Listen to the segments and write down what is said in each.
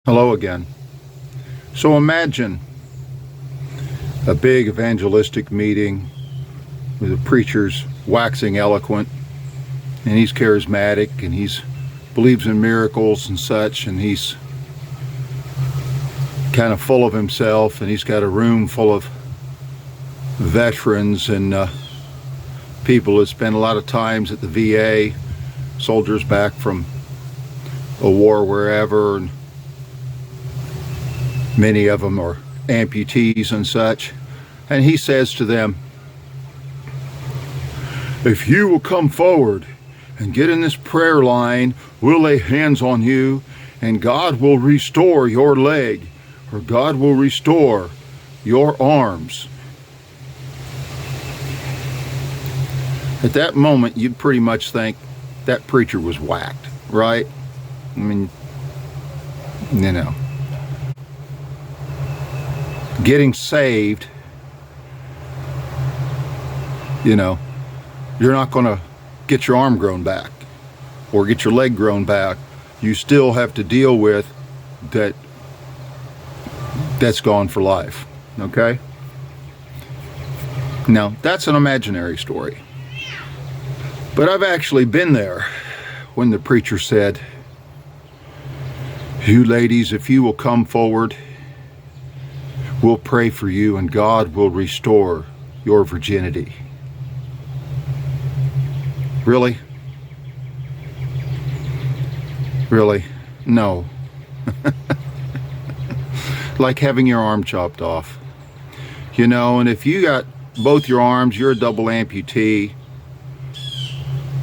Hello again. So imagine a big evangelistic meeting with the preacher's waxing eloquent, and he's charismatic, and he's believes in miracles and such, and he's kind of full of himself, and he's got a room full of veterans and people that spend a lot of times at the VA, soldiers back from a war wherever, and many of them are amputees and such. And he says to them, if you will come forward and get in this prayer line, we'll lay hands on you and God will restore your leg, or God will restore your arms. At that moment, you'd pretty much think that preacher was whacked, right? I mean, you know. Getting saved, you're not going to get your arm grown back or get your leg grown back. You still have to deal with that's gone for life, okay? Now, that's an imaginary story. But I've actually been there when the preacher said, you ladies, if you will come forward, we'll pray for you and God will restore your virginity. Really? Really? No. Like having your arm chopped off. And if you got both your arms, you're a double amputee,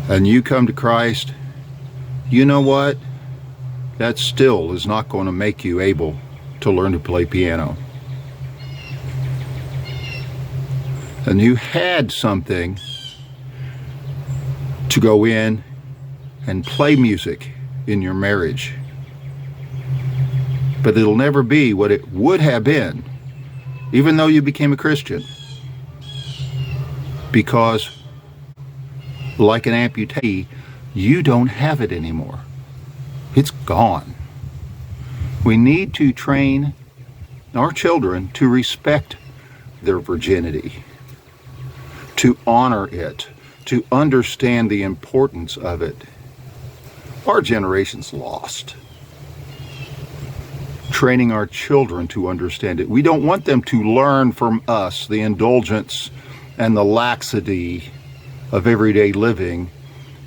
and you come to Christ, you know what? That still is not going to make you able to learn to play piano. And you had something to go in and play music in your marriage. But it'll never be what it would have been, even though you became a Christian. Because, like an amputee, you don't have it anymore. It's gone. We need to train our children to respect their virginity, to honor it, to understand the importance of it. Our generation's lost. Training our children to understand it. We don't want them to learn from us the indulgence and the laxity of everyday living.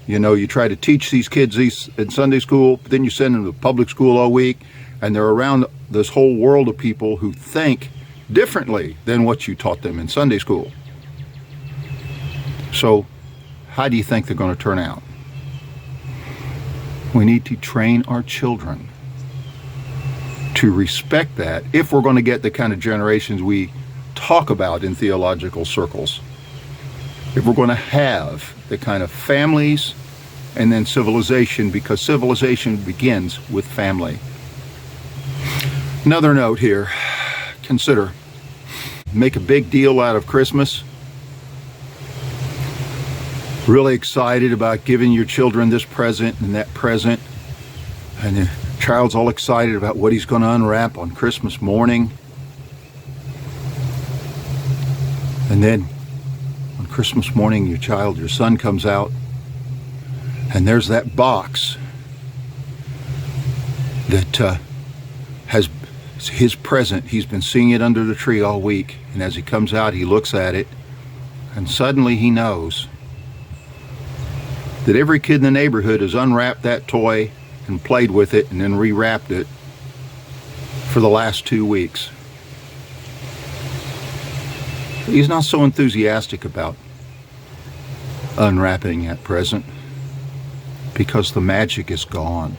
You try to teach these kids these in Sunday school, but then you send them to public school all week, and they're around this whole world of people who think differently than what you taught them in Sunday school. So, how do you think they're going to turn out? We need to train our children to respect that if we're going to get the kind of generations we talk about in theological circles. If we're going to have the kind of families and then civilization, because civilization begins with family. Another note here, consider, make a big deal out of Christmas. Really excited about giving your children this present and that present, and the child's all excited about what he's going to unwrap on Christmas morning. And then on Christmas morning, your son comes out, and there's that box that has his present. He's been seeing it under the tree all week, and as he comes out, he looks at it, and suddenly he knows that every kid in the neighborhood has unwrapped that toy and played with it and then rewrapped it for the last 2 weeks. He's not so enthusiastic about unwrapping that present because the magic is gone.